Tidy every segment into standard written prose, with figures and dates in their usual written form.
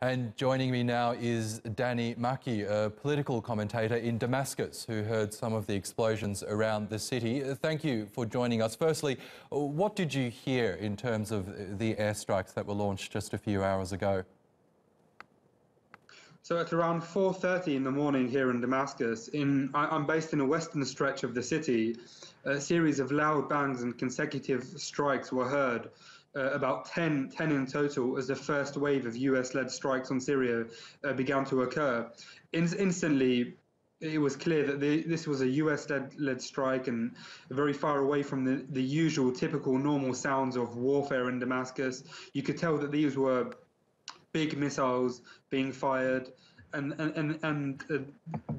And joining me now is Danny Makki, a political commentator in Damascus, who heard some of the explosions around the city. Thank you for joining us. Firstly, what did you hear in terms of the airstrikes that were launched just a few hours ago? So at around 4:30 in the morning here in Damascus, I'm based in a western stretch of the city, a series of loud bangs and consecutive strikes were heard, about 10 in total, as the first wave of US-led strikes on Syria began to occur. Instantly, it was clear that this was a US-led strike and very far away from the usual, typical, normal sounds of warfare in Damascus. You could tell that these were big missiles being fired, and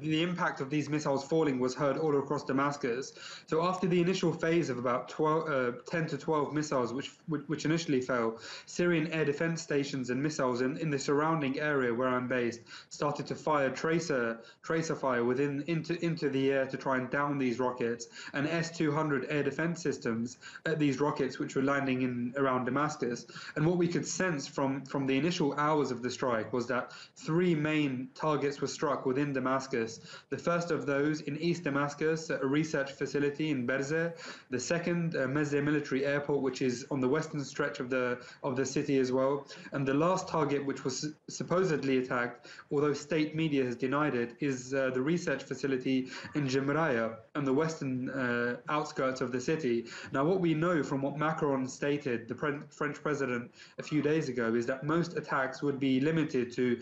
the impact of these missiles falling was heard all across Damascus. So after the initial phase of about 10 to 12 missiles which initially fell, Syrian air defense stations and missiles in the surrounding area where I'm based started to fire tracer fire into the air to try and down these rockets, and S-200 air defense systems at these rockets which were landing in around Damascus. And what we could sense from the initial hours of the strike was that three main targets were struck within Damascus. The first of those in East Damascus, a research facility in Berzeh. The second, Mezzeh military airport, which is on the western stretch of the city as well. And the last target, which was supposedly attacked, although state media has denied it, is the research facility in Jemraya on the western outskirts of the city. Now, what we know from what Macron stated, the French president, a few days ago, is that most attacks would be limited to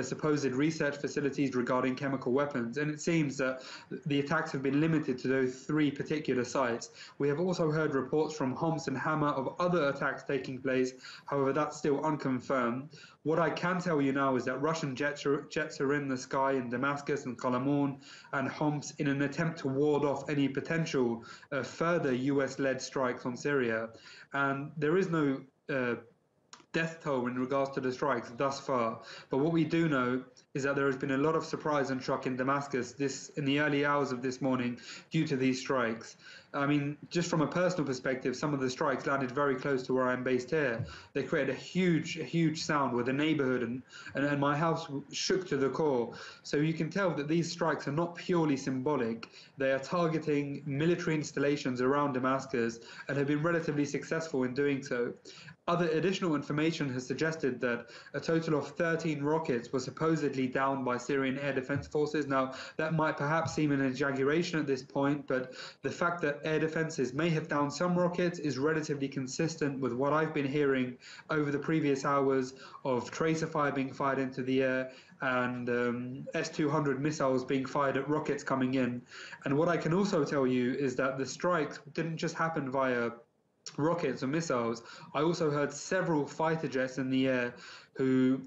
supposed research facilities regarding chemical weapons, and it seems that the attacks have been limited to those three particular sites. We have also heard reports from Homs and Hama of other attacks taking place, however that's still unconfirmed. What I can tell you now is that Russian jets are in the sky in Damascus and Qalamun and Homs in an attempt to ward off any potential further US-led strikes on Syria, and there is no death toll in regards to the strikes thus far. But what we do know is that there has been a lot of surprise and shock in Damascus in the early hours of this morning due to these strikes. I mean, just from a personal perspective, some of the strikes landed very close to where I'm based here. They created a huge sound with the neighborhood, and my house shook to the core. So you can tell that these strikes are not purely symbolic. They are targeting military installations around Damascus and have been relatively successful in doing so. Other additional information has suggested that a total of 13 rockets were supposedly downed by Syrian air defense forces. Now, that might perhaps seem an exaggeration at this point, but the fact that air defenses may have downed some rockets is relatively consistent with what I've been hearing over the previous hours of tracer fire being fired into the air and S-200 missiles being fired at rockets coming in. And what I can also tell you is that the strikes didn't just happen via rockets or missiles. I also heard several fighter jets in the air who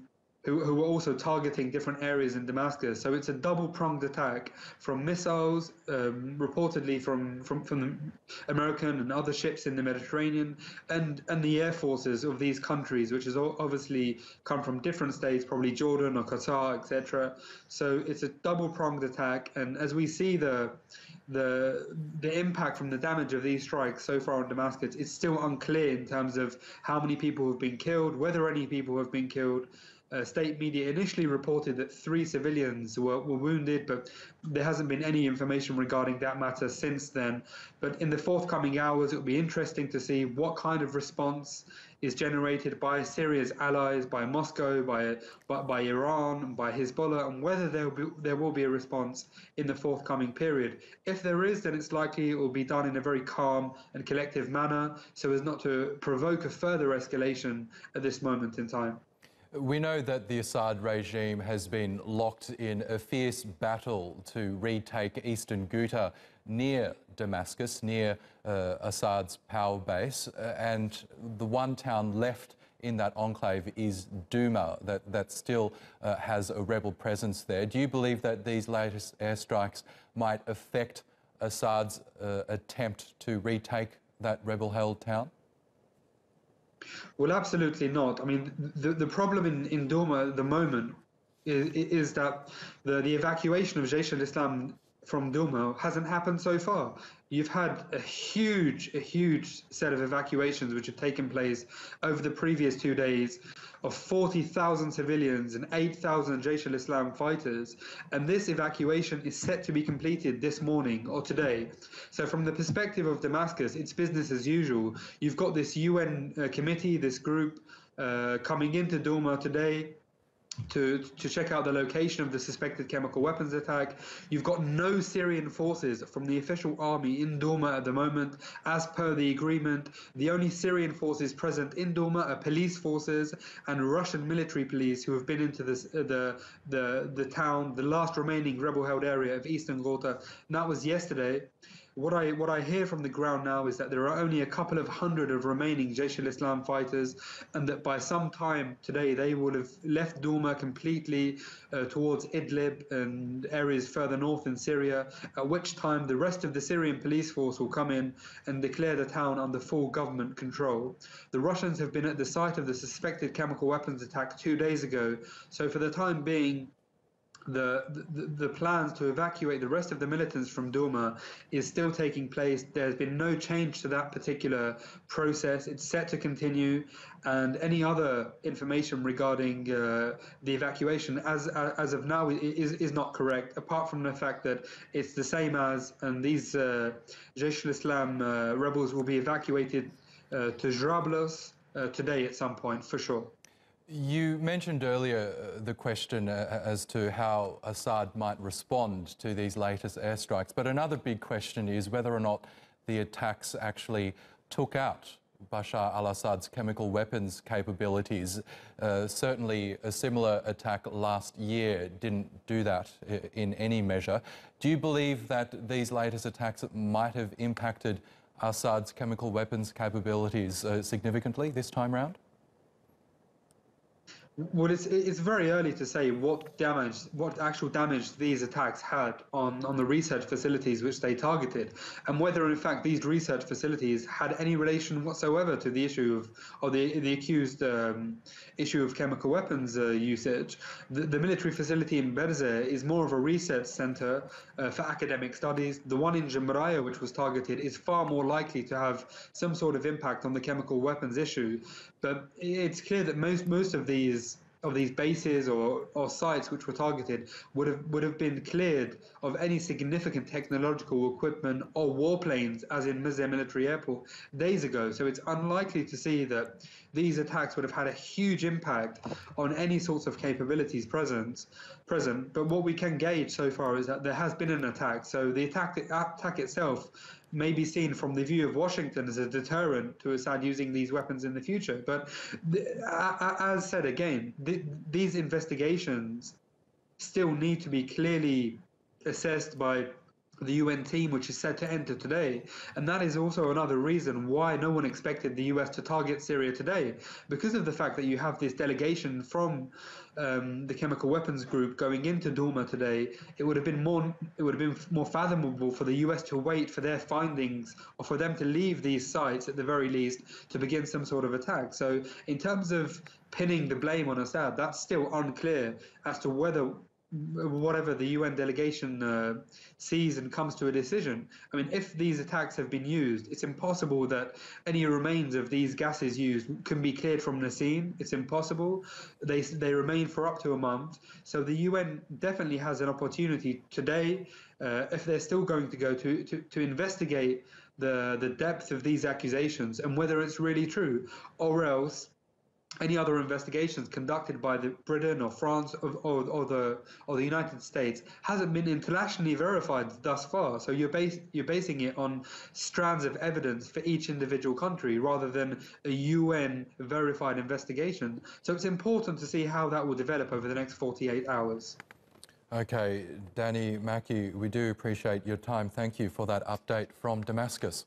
were also targeting different areas in Damascus. So it's a double-pronged attack from missiles, reportedly from the American and other ships in the Mediterranean, and the air forces of these countries, which has obviously come from different states, probably Jordan or Qatar, etc. So it's a double-pronged attack, and as we see the impact from the damage of these strikes so far in Damascus, it's still unclear in terms of how many people have been killed, whether any people have been killed. State media initially reported that 3 civilians were wounded, but there hasn't been any information regarding that matter since then. But in the forthcoming hours, it will be interesting to see what kind of response is generated by Syria's allies, by Moscow, by Iran, by Hezbollah, and whether there will be a response in the forthcoming period. If there is, then it's likely it will be done in a very calm and collective manner, so as not to provoke a further escalation at this moment in time. We know that the Assad regime has been locked in a fierce battle to retake eastern Ghouta near Damascus, near Assad's power base, and the one town left in that enclave is Douma, that still has a rebel presence there. Do you believe that these latest airstrikes might affect Assad's attempt to retake that rebel-held town? Well, absolutely not. I mean, the problem in Douma at the moment is that the evacuation of Jaish al-Islam from Douma hasn't happened so far. You've had a huge set of evacuations which have taken place over the previous 2 days of 40,000 civilians and 8,000 Jaish al-Islam fighters, and this evacuation is set to be completed this morning or today. So from the perspective of Damascus, it's business as usual. You've got this UN committee, this group coming into Douma today to check out the location of the suspected chemical weapons attack. You've got no Syrian forces from the official army in Douma at the moment. As per the agreement, the only Syrian forces present in Douma are police forces and Russian military police who have been into the town, the last remaining rebel-held area of Eastern Ghouta. And that was yesterday. What I hear from the ground now is that there are only a couple of hundred of remaining Jaish al-Islam fighters, and that by some time today they would have left Douma completely towards Idlib and areas further north in Syria, at which time the rest of the Syrian police force will come in and declare the town under full government control. The Russians have been at the site of the suspected chemical weapons attack 2 days ago, so for the time being, the plans to evacuate the rest of the militants from Douma is still taking place. There's been no change to that particular process. It's set to continue, and any other information regarding the evacuation as of now is not correct, apart from the fact that it's the same as, and these Jaish al-Islam rebels will be evacuated to Jarablus today at some point, for sure. You mentioned earlier the question as to how Assad might respond to these latest airstrikes, but another big question is whether or not the attacks actually took out Bashar al-Assad's chemical weapons capabilities. Certainly a similar attack last year didn't do that in any measure. Do you believe that these latest attacks might have impacted Assad's chemical weapons capabilities significantly this time round? Well, it's very early to say what actual damage these attacks had on the research facilities which they targeted, and whether in fact these research facilities had any relation whatsoever to the issue of the accused issue of chemical weapons usage. The military facility in Berzeh is more of a research center for academic studies. The one in Jamraya, which was targeted, is far more likely to have some sort of impact on the chemical weapons issue. But it's clear that most of these bases or sites which were targeted would have been cleared of any significant technological equipment or warplanes, as in Berzeh Military Airport, days ago. So it's unlikely to see that these attacks would have had a huge impact on any sorts of capabilities present. But what we can gauge so far is that there has been an attack. So the attack itself may be seen from the view of Washington as a deterrent to Assad using these weapons in the future. But as said again, these investigations still need to be clearly assessed by the UN team, which is set to enter today. And that is also another reason why no one expected the US to target Syria today, because of the fact that you have this delegation from the chemical weapons group going into Douma today. It would have been more fathomable for the US to wait for their findings, or for them to leave these sites at the very least to begin some sort of attack. So in terms of pinning the blame on Assad, that's still unclear as to whatever the UN delegation sees and comes to a decision. I mean, if these attacks have been used, it's impossible that any remains of these gases used can be cleared from the scene. It's impossible. They remain for up to a month. So the UN definitely has an opportunity today, if they're still going to go to investigate the depth of these accusations and whether it's really true, or else any other investigations conducted by the Britain or France or the United States hasn't been internationally verified thus far. So you're basing it on strands of evidence for each individual country rather than a UN verified investigation. So it's important to see how that will develop over the next 48 hours. Okay, Danny Makki, we do appreciate your time. Thank you for that update from Damascus.